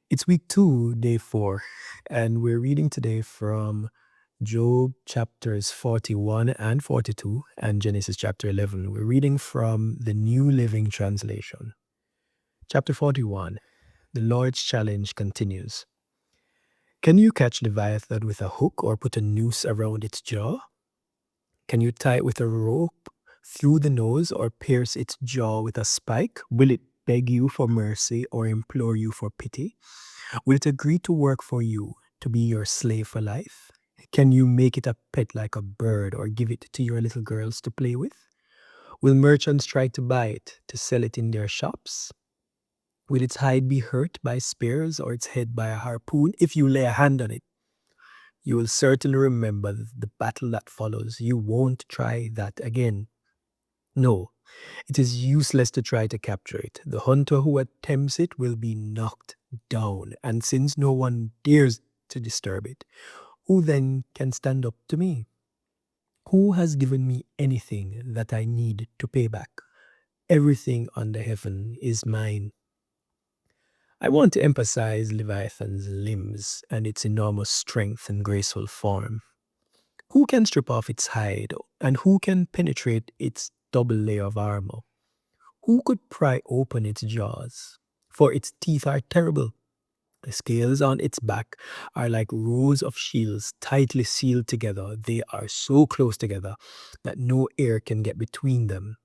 It's week 2, day 4, and we're reading today from Job chapters 41 and 42 and Genesis chapter 11. We're reading from the New Living Translation. Chapter 41, the Lord's challenge continues. Can you catch Leviathan with a hook or put a noose around its jaw? Can you tie it with a rope through the nose or pierce its jaw with a spike? Will it beg you for mercy or implore you for pity? Will it agree to work for you, to be your slave for life? Can you make it a pet like a bird or give it to your little girls to play with? Will merchants try to buy it, to sell it in their shops? Will its hide be hurt by spears or its head by a harpoon? If you lay a hand on it, you will certainly remember the battle that follows. You won't try that again. No, it is useless to try to capture it. The hunter who attempts it will be knocked down, and since no one dares to disturb it, who then can stand up to me? Who has given me anything that I need to pay back? Everything under heaven is mine. I want to emphasize Leviathan's limbs and its enormous strength and graceful form. Who can strip off its hide, and who can penetrate its double layer of armor? Who could pry open its jaws? For its teeth are terrible. The scales on its back are like rows of shields tightly sealed together. They are so close together that no air can get between them.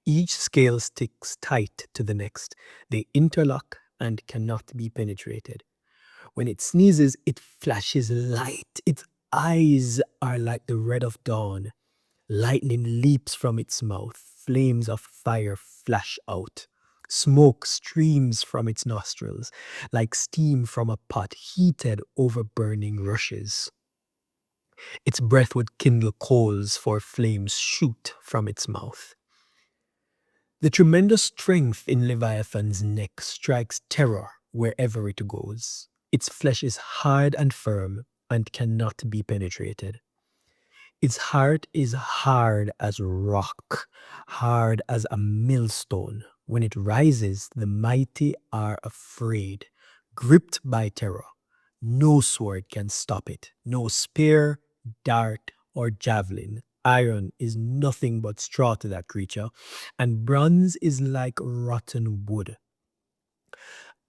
Each scale sticks tight to the next. They interlock and cannot be penetrated. When it sneezes, it flashes light. Its eyes are like the red of dawn. Lightning leaps from its mouth. Flames of fire flash out. Smoke streams from its nostrils, like steam from a pot heated over burning rushes. Its breath would kindle coals, for flames shoot from its mouth. The tremendous strength in Leviathan's neck strikes terror wherever it goes. Its flesh is hard and firm and cannot be penetrated. Its heart is hard as rock, hard as a millstone. When it rises, the mighty are afraid, gripped by terror. No sword can stop it, no spear, dart, or javelin. Iron is nothing but straw to that creature, and bronze is like rotten wood.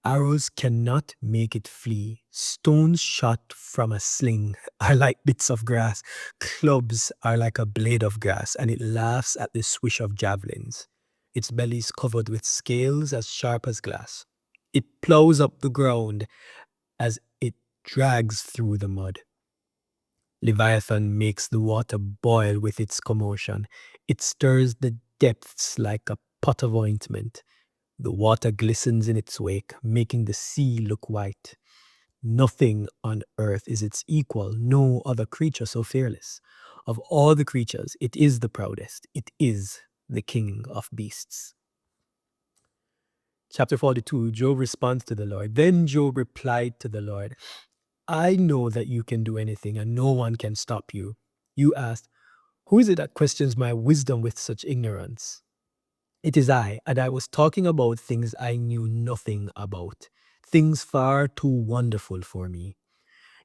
Arrows cannot make it flee. Stones shot from a sling are like bits of grass. Clubs are like a blade of grass, and it laughs at the swish of javelins. Its belly is covered with scales as sharp as glass. It plows up the ground as it drags through the mud. Leviathan makes the water boil with its commotion. It stirs the depths like a pot of ointment. The water glistens in its wake, making the sea look white. Nothing on earth is its equal, no other creature so fearless. Of all the creatures, it is the proudest. It is the king of beasts. Chapter 42, Job responds to the Lord. Then Job replied to the Lord, I know that you can do anything and no one can stop you. You asked, who is it that questions my wisdom with such ignorance? It is I, and I was talking about things I knew nothing about, things far too wonderful for me.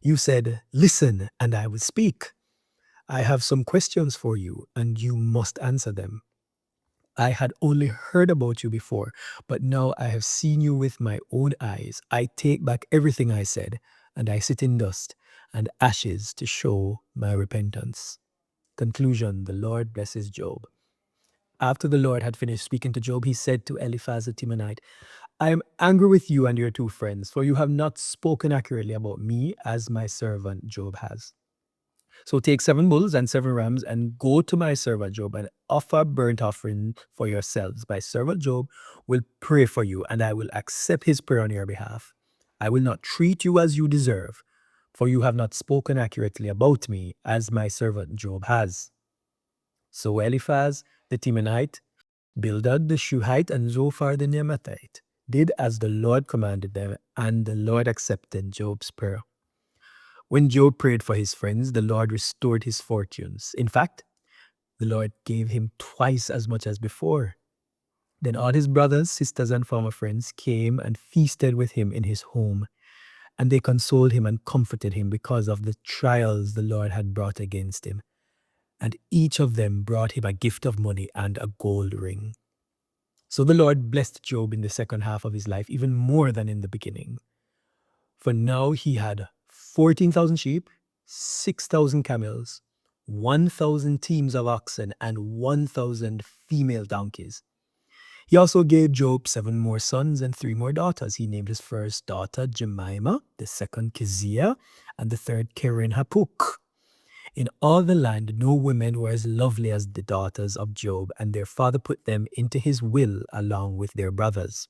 You said, listen, and I will speak. I have some questions for you, and you must answer them. I had only heard about you before, but now I have seen you with my own eyes. I take back everything I said, and I sit in dust and ashes to show my repentance. Conclusion, the Lord blesses Job. After the Lord had finished speaking to Job, he said to Eliphaz the Temanite, I am angry with you and your two friends, for you have not spoken accurately about me as my servant Job has. So take 7 bulls and 7 rams and go to my servant Job and offer burnt offering for yourselves. My servant Job will pray for you, and I will accept his prayer on your behalf. I will not treat you as you deserve, for you have not spoken accurately about me as my servant Job has. So Eliphaz the Temanite, Bildad the Shuhite, and Zophar the Naamathite did as the Lord commanded them, and the Lord accepted Job's prayer. When Job prayed for his friends, the Lord restored his fortunes. In fact, the Lord gave him twice as much as before. Then all his brothers, sisters, and former friends came and feasted with him in his home, and they consoled him and comforted him because of the trials the Lord had brought against him. And each of them brought him a gift of money and a gold ring. So the Lord blessed Job in the second half of his life even more than in the beginning. For now he had 14,000 sheep, 6,000 camels, 1,000 teams of oxen, and 1,000 female donkeys. He also gave Job 7 more sons and 3 more daughters. He named his first daughter Jemimah, the second Keziah, and the third Keren Hapuk. In all the land, no women were as lovely as the daughters of Job, and their father put them into his will along with their brothers.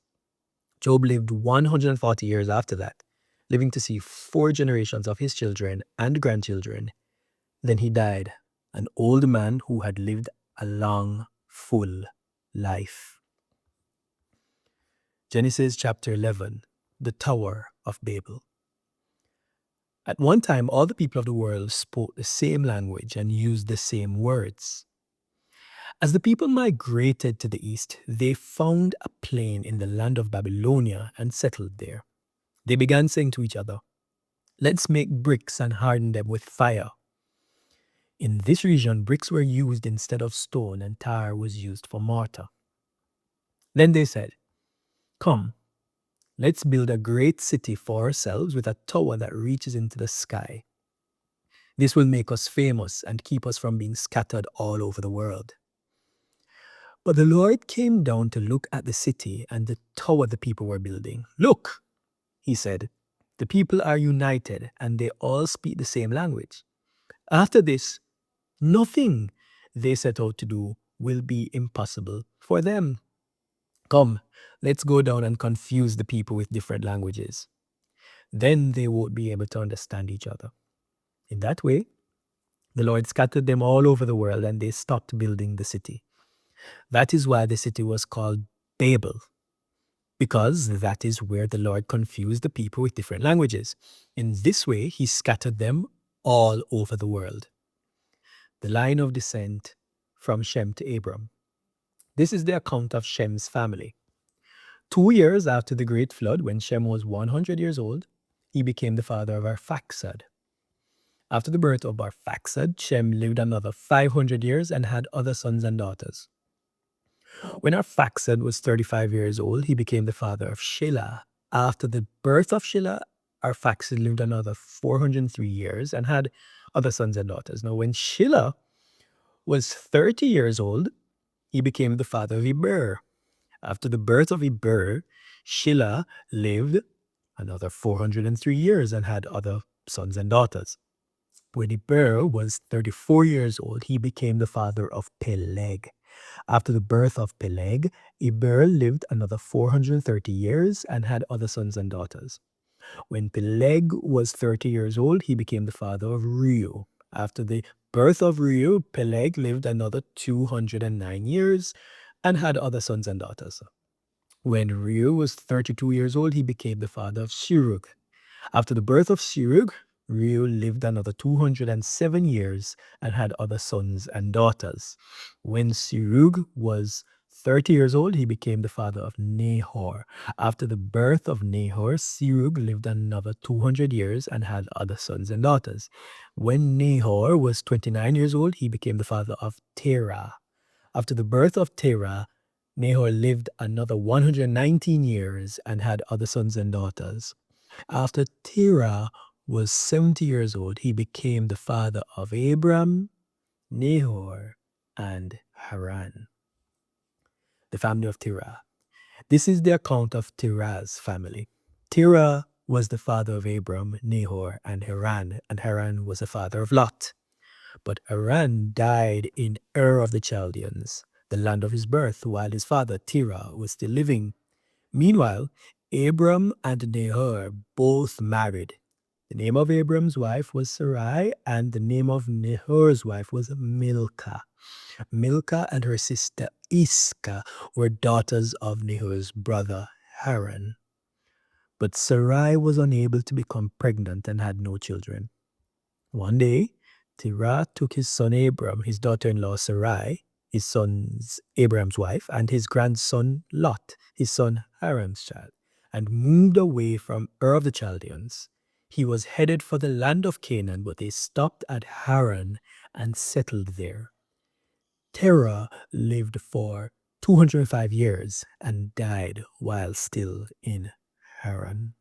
Job lived 140 years after that, living to see 4 generations of his children and grandchildren. Then he died, an old man who had lived a long, full life. Genesis chapter 11, the Tower of Babel. At one time, all the people of the world spoke the same language and used the same words. As the people migrated to the east, they found a plain in the land of Babylonia and settled there. They began saying to each other, "Let's make bricks and harden them with fire." In this region, bricks were used instead of stone and tar was used for mortar. Then they said, "Come, let's build a great city for ourselves with a tower that reaches into the sky. This will make us famous and keep us from being scattered all over the world." But the Lord came down to look at the city and the tower the people were building. "Look," he said, "the people are united and they all speak the same language. After this, nothing they set out to do will be impossible for them. Come, let's go down and confuse the people with different languages. Then they won't be able to understand each other." In that way, the Lord scattered them all over the world and they stopped building the city. That is why the city was called Babel, because that is where the Lord confused the people with different languages. In this way, he scattered them all over the world. The line of descent from Shem to Abram. This is the account of Shem's family. 2 years after the great flood, when Shem was 100 years old, he became the father of Arphaxad. After the birth of Arphaxad, Shem lived another 500 years and had other sons and daughters. When Arphaxad was 35 years old, he became the father of Shelah. After the birth of Shelah, Arphaxad lived another 403 years and had other sons and daughters. Now, when Shelah was 30 years old, he became the father of Eber. After the birth of Eber, Shelah lived another 403 years and had other sons and daughters. When Eber was 34 years old, he became the father of Peleg. After the birth of Peleg, Eber lived another 430 years and had other sons and daughters. When Peleg was 30 years old, he became the father of Reu. After the birth of Reu, Peleg lived another 209 years and had other sons and daughters. When Reu was 32 years old, he became the father of Serug. After the birth of Serug, Reu lived another 207 years and had other sons and daughters. When Serug was 30 years old, he became the father of Nahor. After the birth of Nahor, Serug lived another 200 years and had other sons and daughters. When Nahor was 29 years old, he became the father of Terah. After the birth of Terah, Nahor lived another 119 years and had other sons and daughters. After Terah was 70 years old, he became the father of Abram, Nahor, and Haran. The family of Terah. This is the account of Terah's family. Terah was the father of Abram, Nahor, and Haran was the father of Lot. But Haran died in Ur of the Chaldeans, the land of his birth, while his father Terah was still living. Meanwhile, Abram and Nahor both married. The name of Abram's wife was Sarai, and the name of Nahor's wife was Milcah. Milcah and her sister Iscah were daughters of Nahor's brother Haran. But Sarai was unable to become pregnant and had no children. One day, Terah took his son Abram, his daughter-in-law Sarai, his son's Abraham's wife, and his grandson Lot, his son Haran's child, and moved away from Ur of the Chaldeans. He was headed for the land of Canaan, but they stopped at Haran and settled there. Terah lived for 205 years and died while still in Haran.